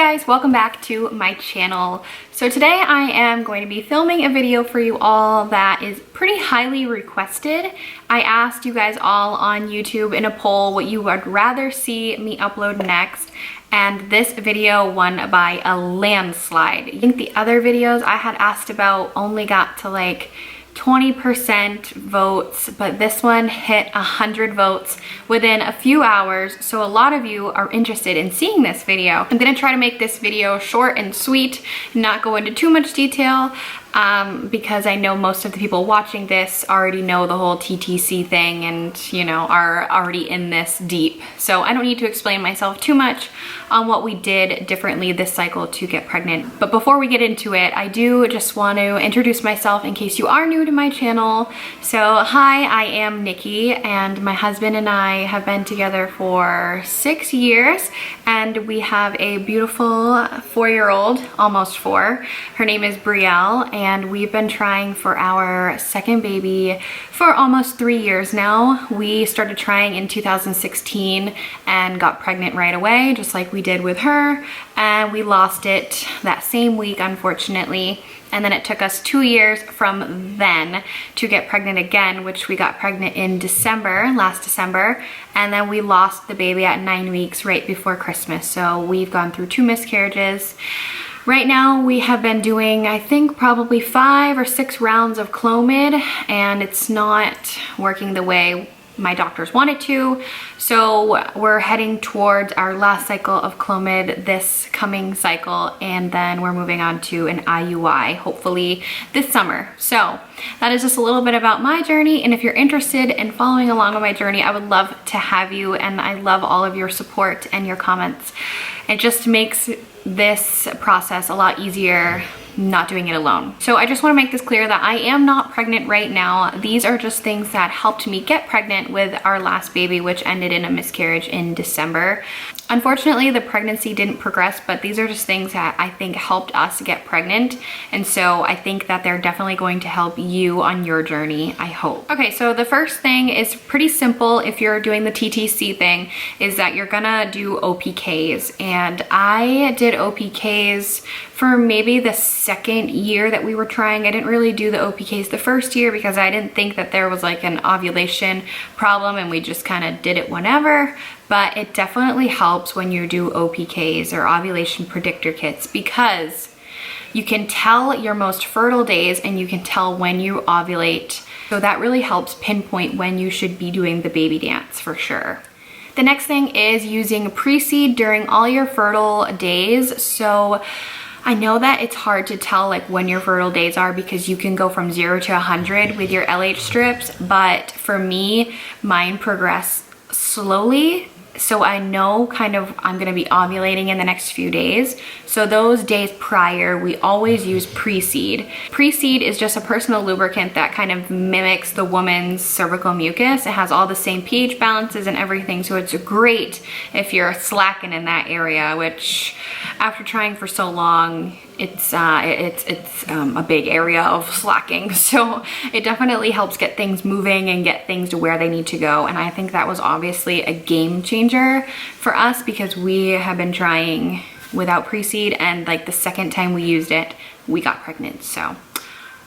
guys, welcome back to my channel. So today I am going to be filming a video for you all that is pretty highly requested. I asked you guys all on YouTube in a poll what you would rather see me upload next, and this video won by a landslide. I think the other videos I had asked about only got to like 20% votes, but this one hit 100 votes within a few hours, so a lot of you are interested in seeing this video. I'm gonna try to make this video short and sweet, not go into too much detail, because I know most of the people watching this already know the whole TTC thing and, you know, are already in this deep. So I don't need to explain myself too much on what we did differently this cycle to get pregnant. But before we get into it, I do just want to introduce myself in case you are new to my channel. So hi, I am Nikki, and my husband and I have been together for 6 years, and we have a beautiful 4-year-old, almost 4. Her name is Brielle, and we've been trying for our second baby for almost 3 years now. We started trying in 2016 and got pregnant right away, just like we did with her, and we lost it that same week, unfortunately. And then it took us 2 years from then to get pregnant again, which we got pregnant in December, last December, and then we lost the baby at 9 weeks right before Christmas. So we've gone through 2 miscarriages. Right now we have been doing, I think, probably 5 or 6 rounds of Clomid, and it's not working the way my doctors want it to. So we're heading towards our last cycle of Clomid this coming cycle, and then we're moving on to an IUI, hopefully this summer. So that is just a little bit about my journey, and if you're interested in following along on my journey, I would love to have you, and I love all of your support and your comments. It just makes this process a lot easier not doing it alone. So I just want to make this clear that I am not pregnant right now. These are just things that helped me get pregnant with our last baby, which ended in a miscarriage in December. Unfortunately, the pregnancy didn't progress, but these are just things that I think helped us get pregnant. And so I think that they're definitely going to help you on your journey, I hope. Okay, so the first thing is pretty simple if you're doing the TTC thing, is that you're gonna do OPKs. And I did OPKs for maybe the second year that we were trying. I didn't really do the OPKs the first year because I didn't think that there was like an ovulation problem, and we just kind of did it whenever. But it definitely helps when you do OPKs or ovulation predictor kits, because you can tell your most fertile days and you can tell when you ovulate. So that really helps pinpoint when you should be doing the baby dance for sure. The next thing is using pre-seed during all your fertile days. So I know that it's hard to tell like when your fertile days are, because you can go from 0 to 100 with your LH strips, but for me, mine progress slowly. So I know kind of I'm gonna be ovulating in the next few days. So those days prior, we always use pre-seed. Pre-seed is just a personal lubricant that kind of mimics the woman's cervical mucus. It has all the same pH balances and everything, so it's great if you're slacking in that area, which after trying for so long, it's a big area of slacking. So it definitely helps get things moving and get things to where they need to go. And I think that was obviously a game changer for us, because we have been trying without pre-seed, and like the second time we used it, we got pregnant. So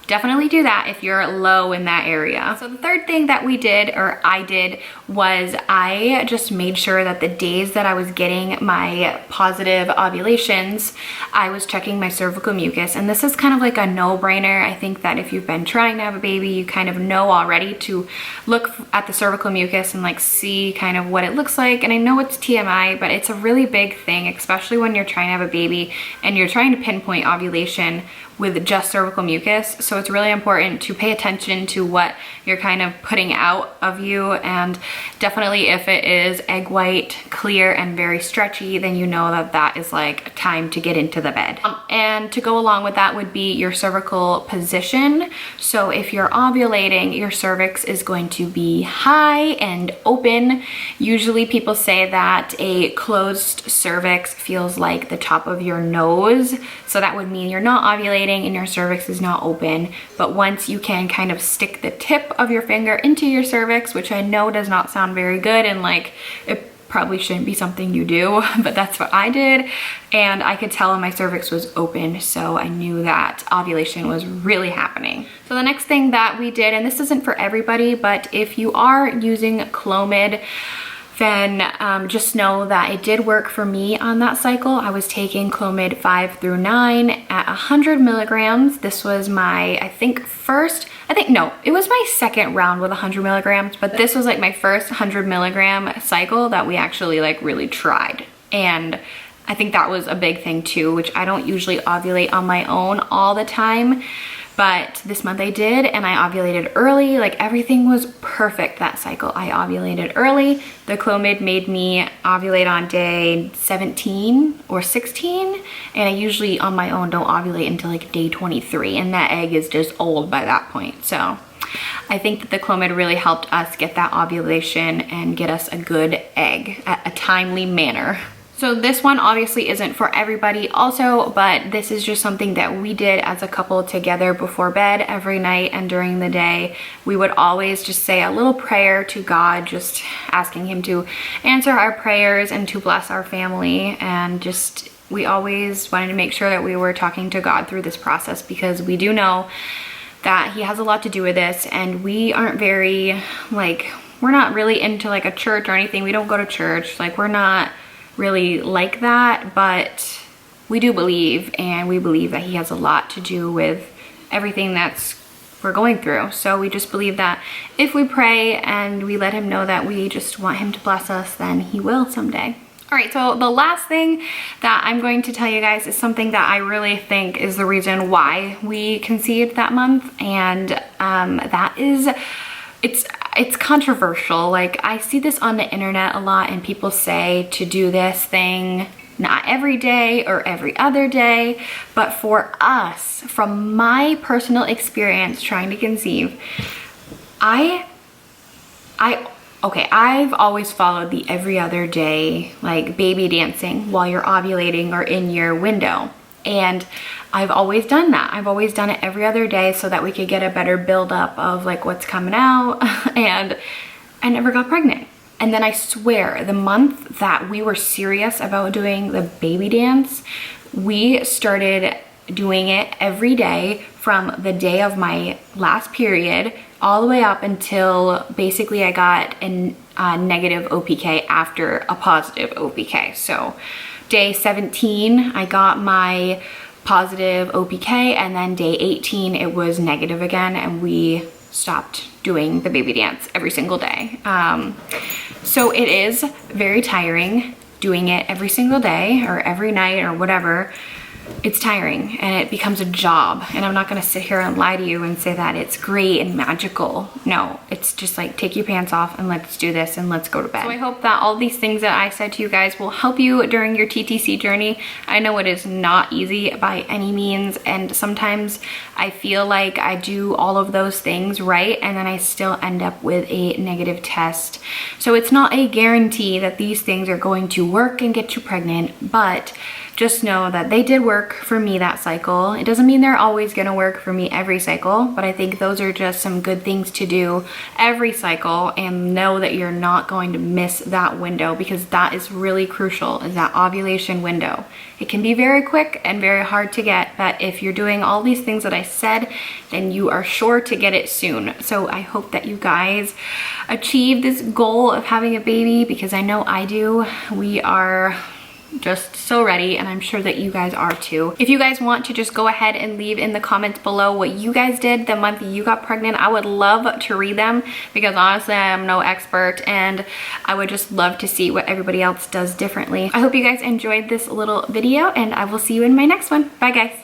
definitely do that if you're low in that area. So the third thing that we did, or I did, was I just made sure that the days that I was getting my positive ovulations, I was checking my cervical mucus. And this is kind of like a no-brainer. I think that if you've been trying to have a baby, you kind of know already to look at the cervical mucus and like see kind of what it looks like. And I know it's TMI, but it's a really big thing, especially when you're trying to have a baby and you're trying to pinpoint ovulation with just cervical mucus. So it's really important to pay attention to what you're kind of putting out of you, and definitely if it is egg white, clear, and very stretchy, then you know that that is like time to get into the bed. And to go along with that would be your cervical position. So if you're ovulating, your cervix is going to be high and open. Usually people say that a closed cervix feels like the top of your nose. So that would mean you're not ovulating and your cervix is not open. But once you can kind of stick the tip of your finger into your cervix, which I know does not sound very good, and like it probably shouldn't be something you do, but that's what I did. And I could tell my cervix was open, so I knew that ovulation was really happening. So the next thing that we did, and this isn't for everybody, but if you are using Clomid, then just know that it did work for me on that cycle. I was taking Clomid 5 through 9 at 100 milligrams. This was my, it was my second round with 100 milligrams, but this was like my first 100 milligram cycle that we actually like really tried. And I think that was a big thing too, which I don't usually ovulate on my own all the time. But this month I did, and I ovulated early. Like everything was perfect that cycle. I ovulated early. The Clomid made me ovulate on day 17 or 16. And I usually on my own don't ovulate until like day 23. And that egg is just old by that point. So I think that the Clomid really helped us get that ovulation and get us a good egg at a timely manner. So this one obviously isn't for everybody also, but this is just something that we did as a couple together before bed every night and during the day. We would always just say a little prayer to God, just asking him to answer our prayers and to bless our family. And just, we always wanted to make sure that we were talking to God through this process, because we do know that he has a lot to do with this, and we aren't very, like, we're not really into like a church or anything. We don't go to church. Like, we're not really like that, but we do believe, and we believe that he has a lot to do with everything that's we're going through. So we just believe that if we pray and we let him know that we just want him to bless us, then he will someday. All right, so the last thing that I'm going to tell you guys is something that I really think is the reason why we conceived that month, and that is, it's controversial. Like, I see this on the internet a lot, and people say to do this thing not every day or every other day, but for us, from my personal experience trying to conceive, I've always followed the every other day, like baby dancing while you're ovulating or in your window. And I've always done that. I've always done it every other day so that we could get a better buildup of like what's coming out. And I never got pregnant. And then I swear, the month that we were serious about doing the baby dance, we started doing it every day from the day of my last period all the way up until basically I got a negative OPK after a positive OPK. So day 17, I got my positive OPK, and then day 18, it was negative again, and we stopped doing the baby dance every single day. So it is very tiring doing it every single day or every night or whatever. It's tiring, and it becomes a job. And I'm not gonna sit here and lie to you and say that it's great and magical. No, it's just like, take your pants off and let's do this and let's go to bed. So I hope that all these things that I said to you guys will help you during your TTC journey. I know it is not easy by any means, and sometimes I feel like I do all of those things right, and then I still end up with a negative test. So it's not a guarantee that these things are going to work and get you pregnant, but just know that they did work for me that cycle. It doesn't mean they're always gonna work for me every cycle, but I think those are just some good things to do every cycle, and know that you're not going to miss that window, because that is really crucial, is that ovulation window. It can be very quick and very hard to get, but if you're doing all these things that I said, then you are sure to get it soon. So I hope that you guys achieve this goal of having a baby, because I know I do. We are just so ready, and I'm sure that you guys are too. If you guys want to just go ahead and leave in the comments below what you guys did the month you got pregnant, I would love to read them, because honestly I'm no expert, and I would just love to see what everybody else does differently. I hope you guys enjoyed this little video, and I will see you in my next one. Bye guys.